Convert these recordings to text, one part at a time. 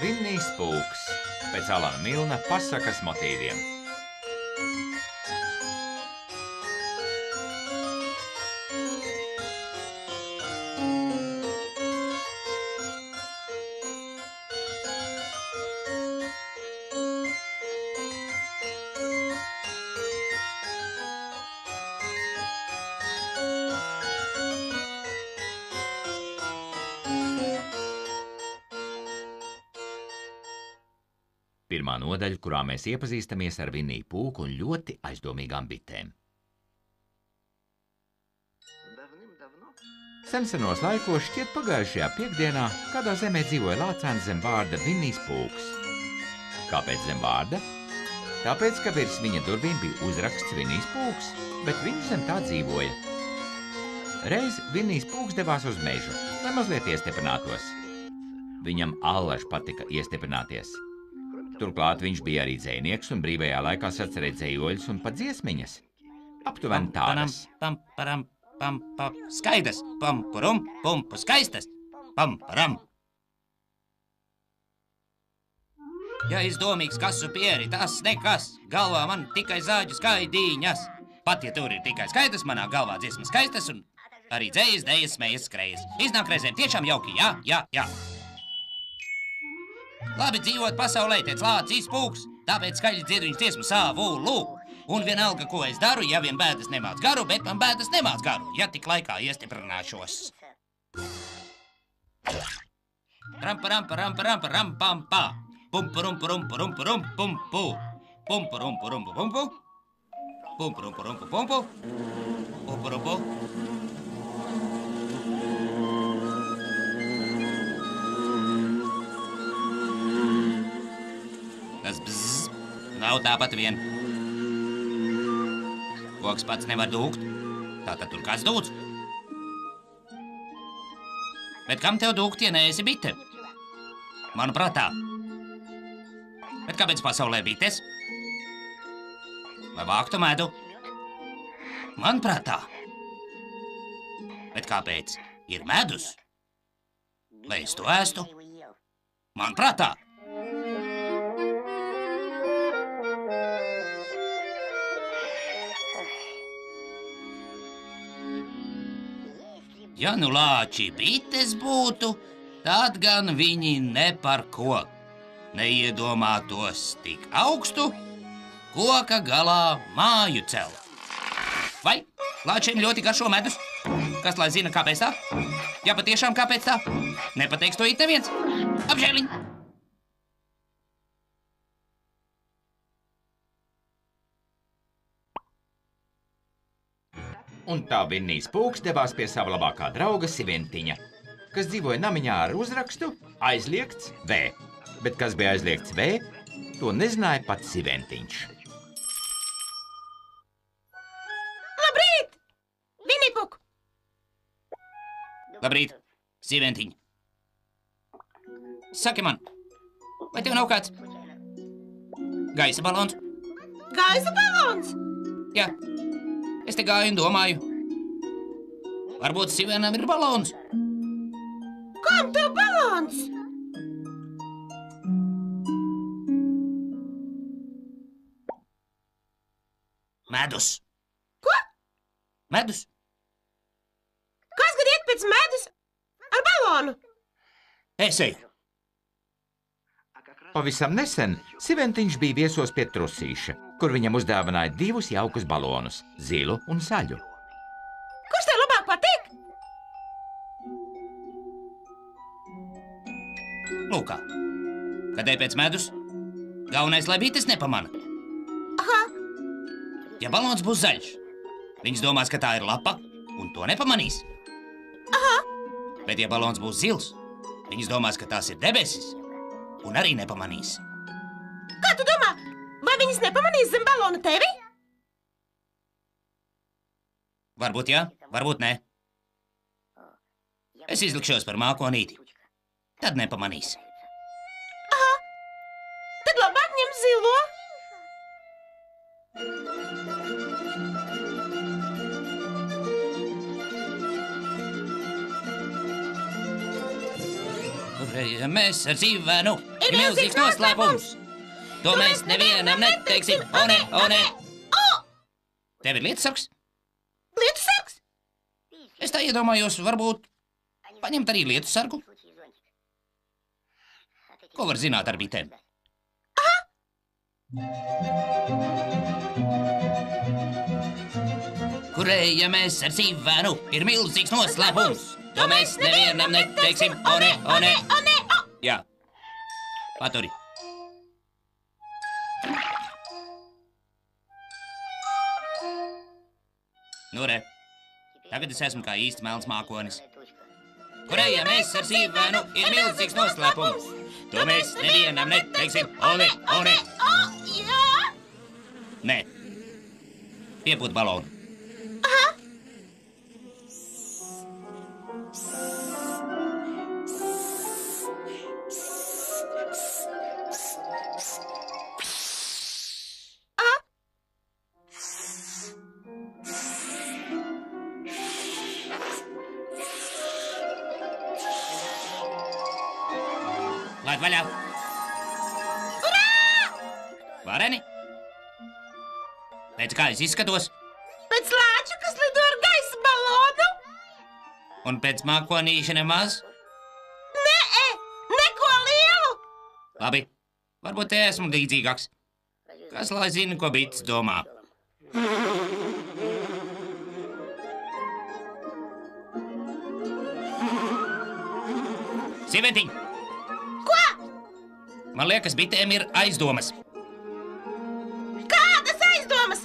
Vinnijs Pūks pēc Alana Milna pasakas motīviem. Pirmā nodaļa, kurā mēs iepazīstamies ar Vinniju Pūku un ļoti aizdomīgām bitēm. Sensenos laikos, šķiet pagājušajā piekdienā, kādā zemē dzīvoja lācēns zem vārda Vinnijs Pūks. Kāpēc zem vārda? Tāpēc, ka virs viņa durvīm bija uzraksts Vinnijs Pūks, bet viņš zem tā dzīvoja. Reiz Vinnijs Pūks devās uz mežu, lai mazliet iestiprinātos. Viņam allaž patika iestiprināties. Turklāt viņš bija arī dzejnieks un brīvajā laikā sacerēja dzejoļus un pat dziesmiņas. Aptuveni tādas. Skaidrs, pampurum, pumpu skaistas, pamparam. Ja izdomīgs kasu pieri, tas nekas, galvā man tikai zāģu skaidīņas. Pat ja tur ir tikai skaidrs, manā galvā dziesmas skaistas un arī dzējas, dejas, smējas, skrejas. Iznāk reizēm tiešām jauki, jā. Labi dzīvot pasaulē, teic Lācis Pūks, tāpēc skaļi dzied viņš dziesmu savu lūk. Un vienalga, ko es daru, ja vien bēdas nemāc garu, bet man bēdas nemāc garu, ja tik laikā iestiprināšos. Rampa, pumpu. Pumpu. Tas bzz, nav tāpat vien. Koks pats nevar dūkt, tātad tur kāds dūts. Bet kam tev dūkt, ja neesi bite? Manuprāt tā. Bet kāpēc pasaulē bites? Lai vāktu medu? Manuprāt tā. Bet kāpēc ir medus? Lai es to ēstu? Manuprāt tā. Ja nu lāči bites būtu, tad gan viņi ne par ko neiedomātos tik augstu koka galā māju celt. Vai lāčiem ļoti garšo medus? Kas lai zina, kāpēc tā? Ja patiešām kāpēc tā? Nepateiks to it neviens. Apžēliņ! Un tā Vinnijs Pūks devās pie sava labākā drauga Siventiņa, kas dzīvoja namiņā ar uzrakstu aizliegts V. Bet kas bija aizliegts V, to nezināja pats Siventiņš. Labrīt! Vinnij Pūk! Labrīt, Siventiņ. Saki man, vai tev nav kāds gaisa balons? Gaisa balons? Jā. Es te gāju un domāju, varbūt Sivenam ir balons. Kam tev balons? Medus. Ko? Medus. Kas gan iet pēc medus ar balonu? Es eju. Pavisam nesen Siventiņš bija viesos pie Trusīša, kur viņam uzdāvināja divus jaukus balonus, zilu un zaļu. Kurš tev labāk patīk? Lūkā, kad ej pēc medus, galvenais, lai bites nepamana. Aha. Ja balons būs zaļš, viņš domās, ka tā ir lapa un to nepamanīs. Aha. Bet ja balons būs zils, viņš domās, ka tās ir debesis un arī nepamanīs. Kā tu domā, vai viņas nepamanīs zem balona tevi? Varbūt jā, varbūt nē. Es izlikšos par mākonīti. Tad nepamanīs. Aha. Tad labāk ņem zilo. Mēs ar zīvēnu ir milzīgs noslēpums. To mēs nevienam neteiksim. O, nē, o, nē. Tev ir lietusargs? Lietusargs? Es tā iedomājos, varbūt paņemt arī lietusargu. Ko var zināt ar bitēm? Kurējamies ar zīvēnu ir milzīgs noslēpums. To mēs nevienam neteiksim. O, nē, o, nē. Jā, paturi. Nu, re. Tagad es esmu kā īsts melns mākonis. Kurējamies ar zīvēnu ir milzīgs noslēpums. To mēs nevienam neteiksim. O, nē, o, nē. Jā. Nē. Piepūt balonu. Laid vaļā! Urā! Vareni? Pēc kā es izskatos? Pēc lāča, kas lido ar gaisa balonu? Un pēc mākonīša nemaz? Nē, neko lielu! Labi, varbūt te esmu līdzīgāks. Kas lai zina, ko bites domā? Sīventiņ! Ko? Man liekas, bitēm ir aizdomas. Kādas aizdomas?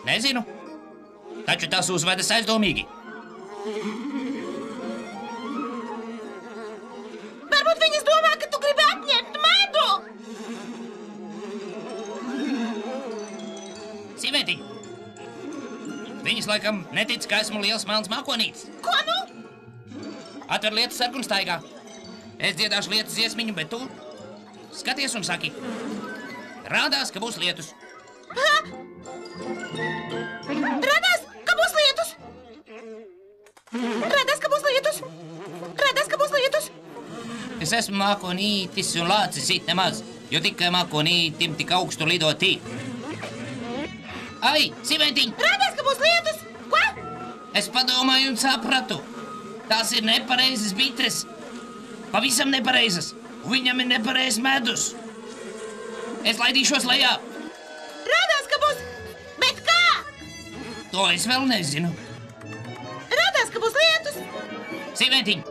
Nezinu, taču tas uzvedas aizdomīgi. Varbūt viņas domā, ka tu gribi atņemt medu? Sīventiņ! Viņas laikam netic, ka esmu liels melns mākonītis. Ko nu? Atver lietusargu un staigā. Es dziedāšu lietus dziesmiņu, bet tu skaties un saki. Rādās, ka būs lietus. Radās, ka būs lietus! Radās, ka būs lietus! Radās, ka būs lietus! Es esmu mākonītis un lācis it nemaz, jo tikai mākonītim tik augstu lidot tī. Ai, Sīventiņ! Radās, ka būs lietus! Ko? Es padomāju un sapratu. Tās ir nepareizas bitres. Pavisam nepareizas. Viņam ir nepareizs medus. Es laidīšos lejā. Radās, ka būs... Bet kā? To es vēl nezinu. Radās, ka būs lietus! Sīventiņ,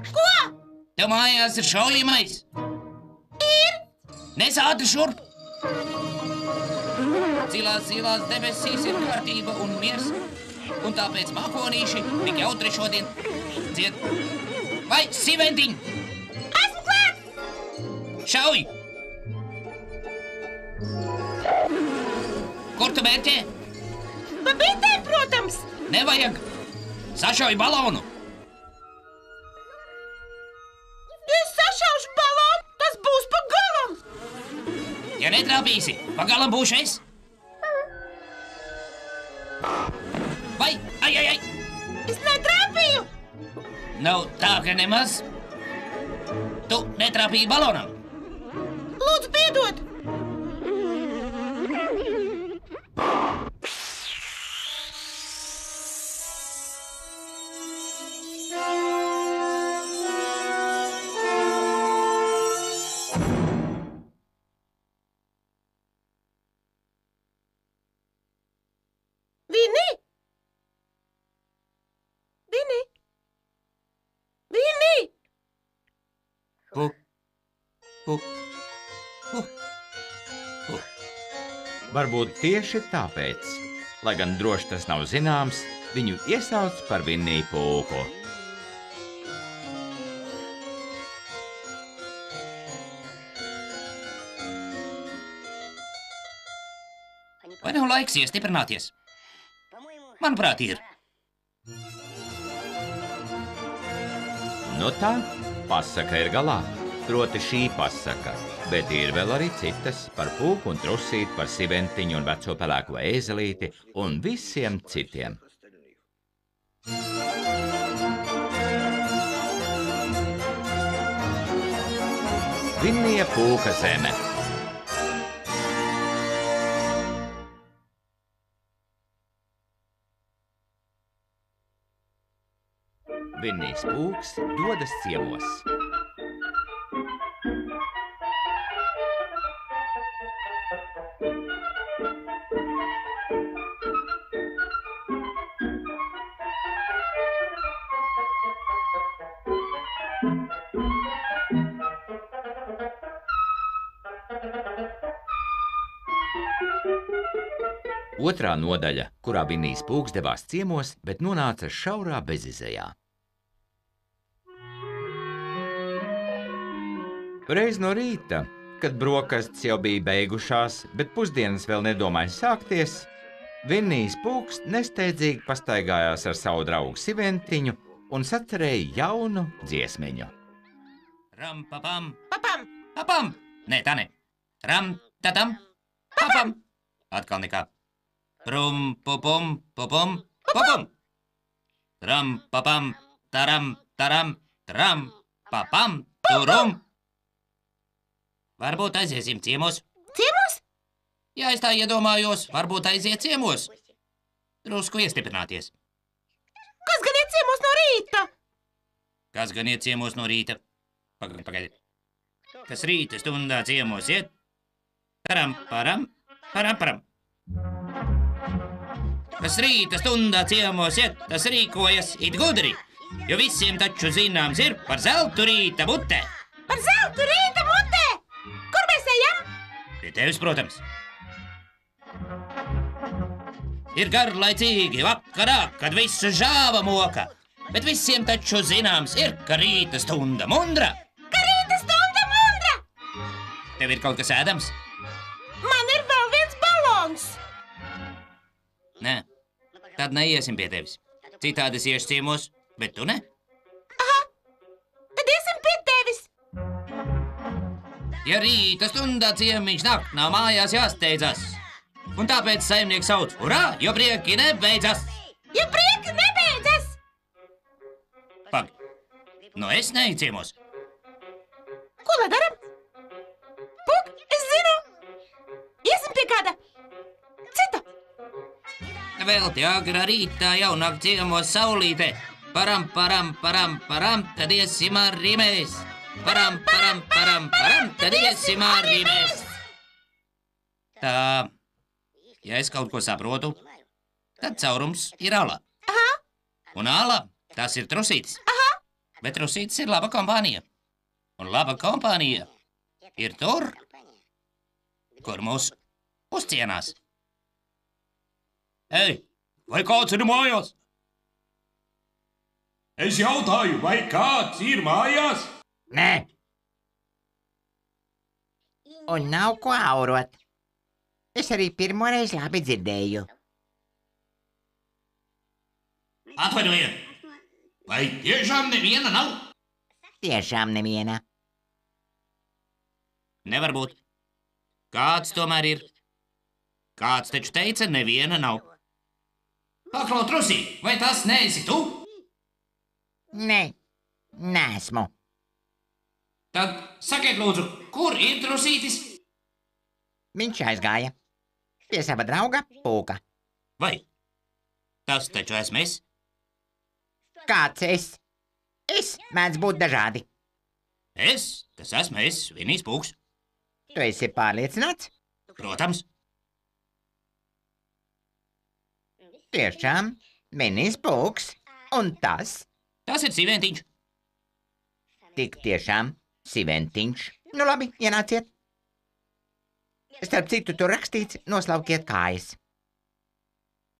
Ko? tev mājās ir šaujamais. Ir? Nes ātri šurp. Zilās debesīs ir kārtība un miers. Un tāpēc mākonīši tik jautri šodien dzied. Vai, Sīventiņ, Esmu klāt! šauj! Kur tu mērķē? Pa bitēm, protams! Nevajag! Sašauj balonu! Es sašaušu balonu, tas būs pa galam! Ja netrāpīsi, pagalam būšu es! Vai, ai! Es netrāpīju! Nav tā, ka nemaz. Tu netrāpīji balonam. Lūdzu, piedod! Vini! Vini! Vini! Puk. Varbūt tieši tāpēc, lai gan droši tas nav zināms, viņu iesauc par Vinniju pūku. Vai nav laiks iestiprināties? Manuprāt, ir. Nu tā, pasaka ir galā, proti šī pasaka, bet ir vēl arī citas par pūku un trusīti, par Sīventiņu un veco pelēko ēzelīti un visiem citiem. Vinnija pūka zeme. Vinnijs pūks dodas ciemos. Otrā nodaļa, kurā Vinnijs pūks devās ciemos, bet nonāca šaurā bezizejā. Reiz no rīta, kad brokastis jau bija beigušās, bet pusdienas vēl nedomāja sākties, Vinnijs pūks nesteidzīgi pastaigājās ar savu draugu Siventiņu un sacerēja jaunu dziesmiņu. Ram, papam, Papam! papam! Nē, tā ne. Ram, tatam, papam! Atkal nekā. Prum, pupum, pupum, pupum! Ram, papam, taram, taram, tram, papam, turum! Varbūt aiziesim ciemos? Ciemos? Jā, es tā iedomājos, varbūt aiziet ciemos. Drusku iestiprināties. Kas gan iet ciemos no rīta? Kas gan iet ciemos no rīta? Pagaidi. Kas rīta stundā ciemos iet? Param, param, param, param. Kas rīta stundā ciemos iet, tas rīkojas it gudri, jo visiem taču zināms ir par zeltu rīta mutē. Par zeltu rīta mutē! Kur mēs ejam? Pie tevis, protams. Ir garlaicīgi vakarā, kad visu žāva moka, bet visiem taču zināms ir, ka rīta stunda mundra. Ka rīta stunda mundra! Tev ir kaut kas ēdams? Man ir vēl viens balons! Nē, tad neiesim pie tevis. Citādi es iešu ciemos, bet tu ne? Tad iesim pie tevis! Ja rīta stundā ciemiņš nāk, nav mājās jāsteidzas. Un tāpēc saimnieks sauc, urā, jo prieki nebeidzas. Ja prieki nebeidzas! Pag, nu es neeju ciemos. Ko lai daram? Puk, es zinu! Iesim pie kāda cita! Vēl te agrā rītā jau nāk ciemos saulīte. Param, param, param, param, tad iesim arī mēs. Param, param, param, param, tad iesim arī mēs. Tā, ja es kaut ko saprotu, tad caurums ir ala. Aha, Un ala, tas ir trusītis. aha, Bet trusītis ir laba kompānija. Un laba kompānija ir tur, kur mūs uzcienās. Ei, vai kāds ir mājās? Es jautāju, vai kāds ir mājās? Nē. Un nav ko aurot. Es arī pirmoreiz labi dzirdēju. Atvainojiet, vai tiešām neviena nav? Tiešām neviena. Nevar būt. Kāds tomēr ir. Kāds taču teica, neviena nav. Paklau, trusī, vai tas neesi tu? Nē, neesmu. Tad sakiet lūdzu, kur ir trusītis? Viņš aizgāja pie sava drauga Pūka. Vai? Tas taču esmu es. Kāds es? Es mēdz būt dažādi. Tas esmu es, Vinnijs pūks. Tu esi pārliecināts? Protams. Tiešām, Vinnijs Pūks. Un tas Tas ir Siventiņš. tik tiešām Siventiņš. Nu labi, ienāciet. Starp citu, tur rakstīts, noslaukiet kājas.